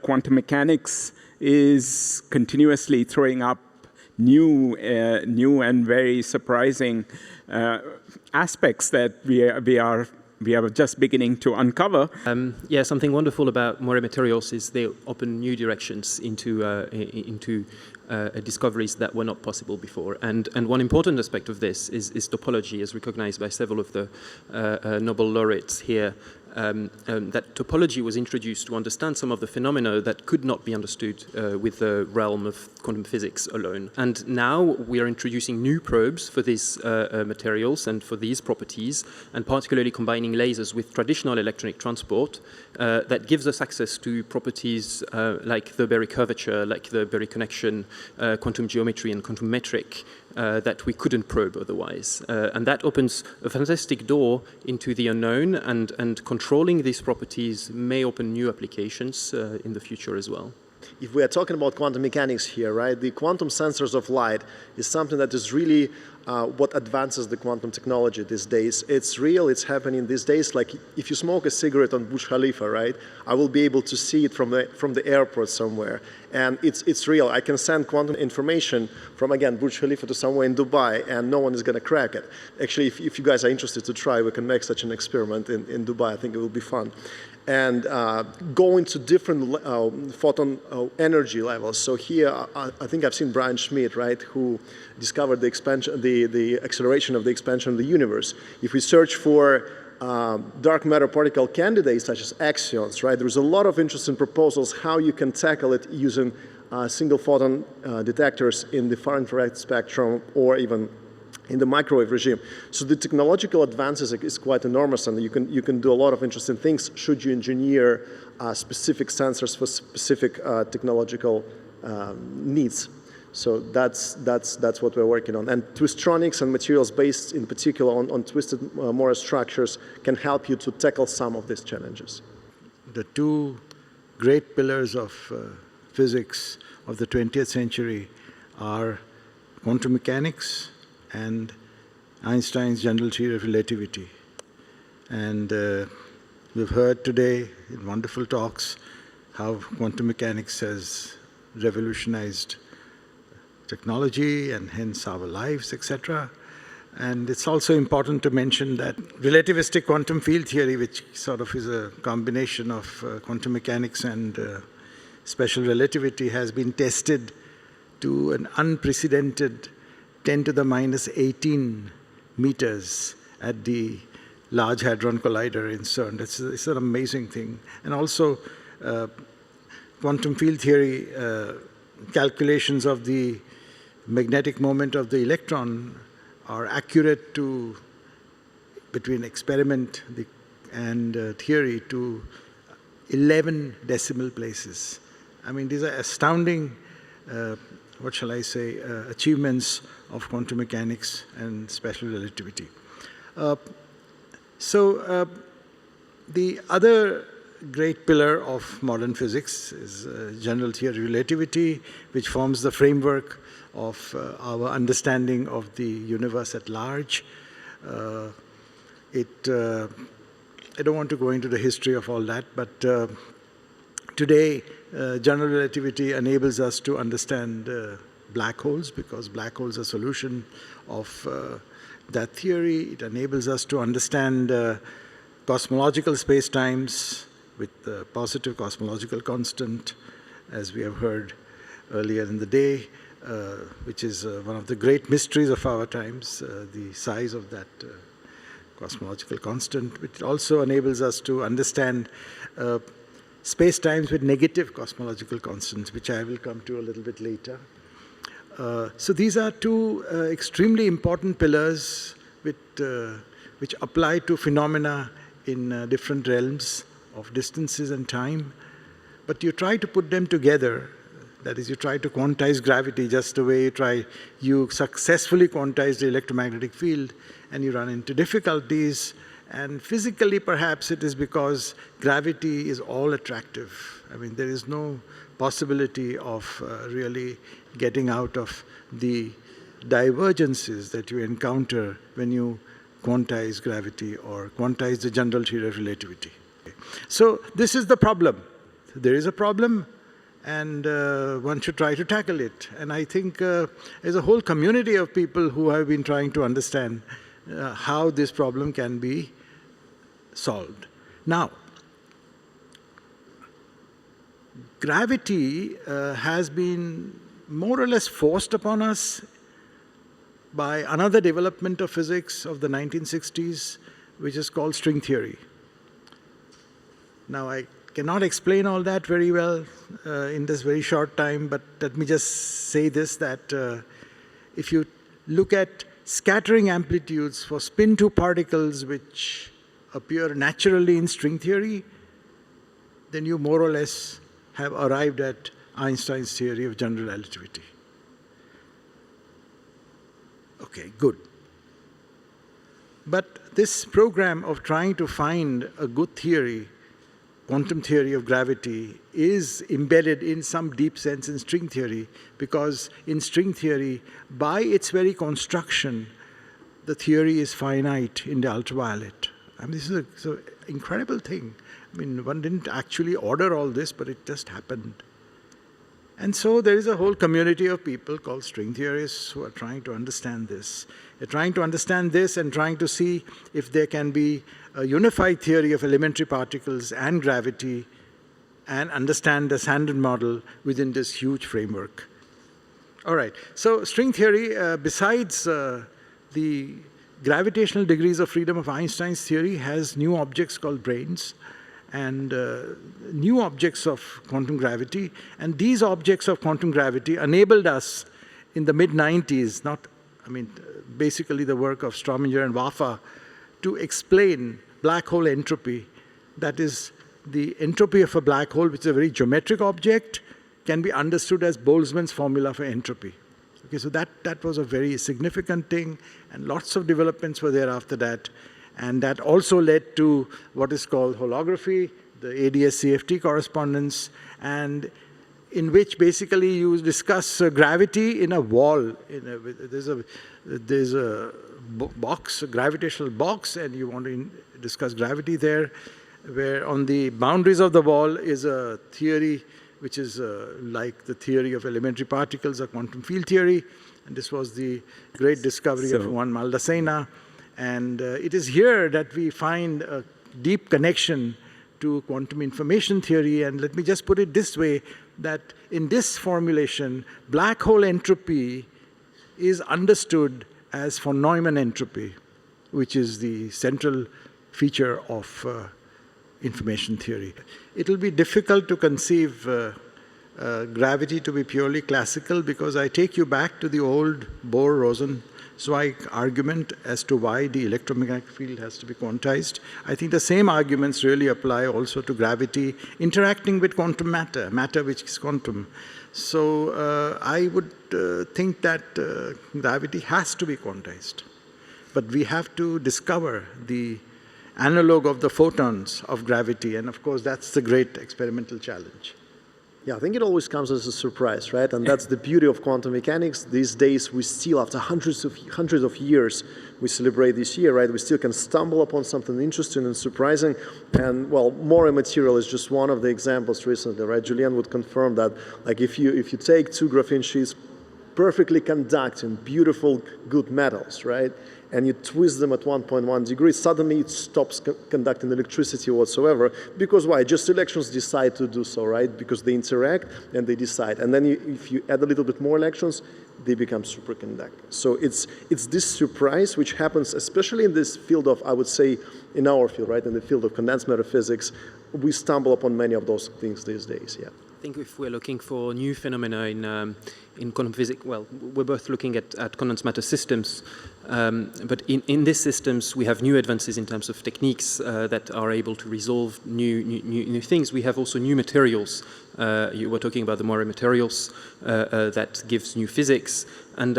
quantum mechanics is continuously throwing up new and very surprising aspects that we are just beginning to uncover. Yeah, something wonderful about moire materials is they open new directions into discoveries that were not possible before. And one important aspect of this is topology, as recognized by several of the Nobel laureates here. That topology was introduced to understand some of the phenomena that could not be understood with the realm of quantum physics alone. And now we are introducing new probes for these materials and for these properties, and particularly combining lasers with traditional electronic transport that gives us access to properties like the Berry curvature, like the Berry connection, quantum geometry and quantum metric, that we couldn't probe otherwise. And that opens a fantastic door into the unknown, and controlling these properties may open new applications in the future as well. If we are talking about quantum mechanics here, right, the quantum sensors of light is something that is really what advances the quantum technology these days. It's real, it's happening these days. Like if you smoke a cigarette on Burj Khalifa, right, I will be able to see it from the airport somewhere. And it's real. I can send quantum information from, again, Burj Khalifa to somewhere in Dubai, and no one is going to crack it. Actually, if you guys are interested to try, we can make such an experiment in Dubai. I think it will be fun. And going to different photon energy levels. So here, I think I've seen Brian Schmidt, right, who discovered the expansion, the acceleration of the expansion of the universe. If we search for dark matter particle candidates such as axions, right, there's a lot of interesting proposals how you can tackle it using single photon detectors in the far infrared spectrum or even in the microwave regime. So the technological advances is quite enormous, and you can do a lot of interesting things should you engineer specific sensors for specific technological needs. So that's what we're working on. And twistronics and materials based in particular on twisted Morse structures can help you to tackle some of these challenges. The two great pillars of physics of the 20th century are quantum mechanics and Einstein's general theory of relativity. And we've heard today in wonderful talks how quantum mechanics has revolutionized technology and hence our lives, etc. And it's also important to mention that relativistic quantum field theory, which sort of is a combination of quantum mechanics and special relativity, has been tested to an unprecedented 10 to the minus 18 meters at the Large Hadron Collider in CERN. It's an amazing thing. And also, quantum field theory calculations of the magnetic moment of the electron are accurate to between experiment and theory to 11 decimal places. I mean, these are astounding what shall I say, achievements of quantum mechanics and special relativity. So the other great pillar of modern physics is general theory of relativity, which forms the framework of our understanding of the universe at large. I don't want to go into the history of all that, but today, general relativity enables us to understand black holes, because black holes are a solution of that theory. It enables us to understand cosmological spacetimes with the positive cosmological constant, as we have heard earlier in the day, which is one of the great mysteries of our times, the size of that cosmological constant. It also enables us to understand spacetimes with negative cosmological constants, which I will come to a little bit later. So these are two extremely important pillars which apply to phenomena in different realms of distances and time. But you try to put them together. That is, you try to quantize gravity just the way you successfully quantize the electromagnetic field, and you run into difficulties. And physically, perhaps it is because gravity is all attractive. I mean, there is no possibility of really getting out of the divergences that you encounter when you quantize gravity or quantize the general theory of relativity. So this is the problem. there is a problem, and one should try to tackle it. And I think there's a whole community of people who have been trying to understand how this problem can be solved. Now, gravity has been more or less forced upon us by another development of physics of the 1960s, which is called string theory. Now, I cannot explain all that very well in this very short time, but let me just say this, that if you look at scattering amplitudes for spin 2 particles which appear naturally in string theory, then you more or less have arrived at Einstein's theory of general relativity. Okay, good. But this program of trying to find a good theory, quantum theory of gravity, is embedded in some deep sense in string theory, because in string theory, by its very construction, the theory is finite in the ultraviolet. I mean, this is an incredible thing. I mean, one didn't actually order all this, but it just happened. And so there is a whole community of people called string theorists who are trying to understand this. They're trying to understand this and trying to see if there can be a unified theory of elementary particles and gravity and understand the standard model within this huge framework. All right, so string theory, besides the gravitational degrees of freedom of Einstein's theory, has new objects called branes and new objects of quantum gravity. And these objects of quantum gravity enabled us in the mid-90s, basically the work of Strominger and Waffa, to explain black hole entropy. That is, the entropy of a black hole, which is a very geometric object, can be understood as Boltzmann's formula for entropy. Okay, so that was a very significant thing, and lots of developments were there after that. And that also led to what is called holography, the ADS-CFT correspondence, and in which basically you discuss gravity in a wall. There's a box, a gravitational box, and you want to discuss gravity there, where on the boundaries of the wall is a theory which is like the theory of elementary particles, or quantum field theory. And this was the great discovery of Juan Maldacena. And it is here that we find a deep connection to quantum information theory. And let me just put it this way, that in this formulation, black hole entropy is understood as von Neumann entropy, which is the central feature of information theory. It will be difficult to conceive gravity to be purely classical, because I take you back to the old Bohr-Rosenzweig argument as to why the electromagnetic field has to be quantized. I think the same arguments really apply also to gravity interacting with quantum matter, matter which is quantum. So I would think that gravity has to be quantized. But we have to discover the analog of the photons of gravity, and of course that's the great experimental challenge. Yeah, I think it always comes as a surprise, right? And that's the beauty of quantum mechanics. These days, we still, after hundreds of years, we celebrate this year, right? We still can stumble upon something interesting and surprising. And well, Moire material is just one of the examples recently, right? Julien would confirm that, like, if you take two graphene sheets, perfectly conducting, beautiful, good metals, right? And you twist them at 1.1 degrees, suddenly it stops conducting electricity whatsoever. Because why? Just electrons decide to do so, right? Because they interact and they decide. And then if you add a little bit more electrons, they become superconducting. So it's this surprise which happens, especially in this field of, I would say, in our field, right? In the field of condensed matter physics, we stumble upon many of those things these days, yeah. I think if we're looking for new phenomena in quantum physics, well, we're both looking at condensed matter systems, but in these systems we have new advances in terms of techniques that are able to resolve new things. We have also new materials. You were talking about the Moire materials that gives new physics, and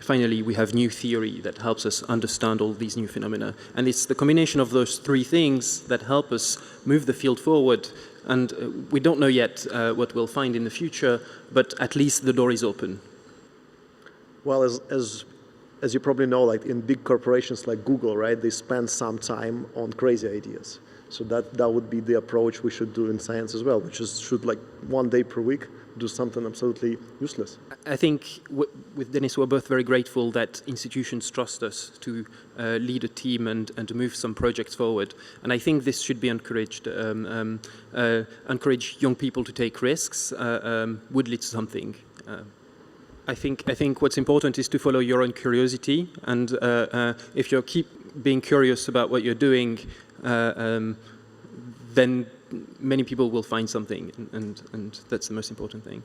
finally we have new theory that helps us understand all these new phenomena. And it's the combination of those three things that help us move the field forward. And we don't know yet what we'll find in the future, but at least the door is open. Well, as you probably know, like in big corporations like Google, right, they spend some time on crazy ideas. So that would be the approach we should do in science as well, which is should like 1 day per week do something absolutely useless. I think with Denis, we're both very grateful that institutions trust us to lead a team and to move some projects forward. And I think this should be encouraged. Encourage young people to take risks would lead to something. I think what's important is to follow your own curiosity, and if you keep being curious about what you're doing, then many people will find something, and that's the most important thing.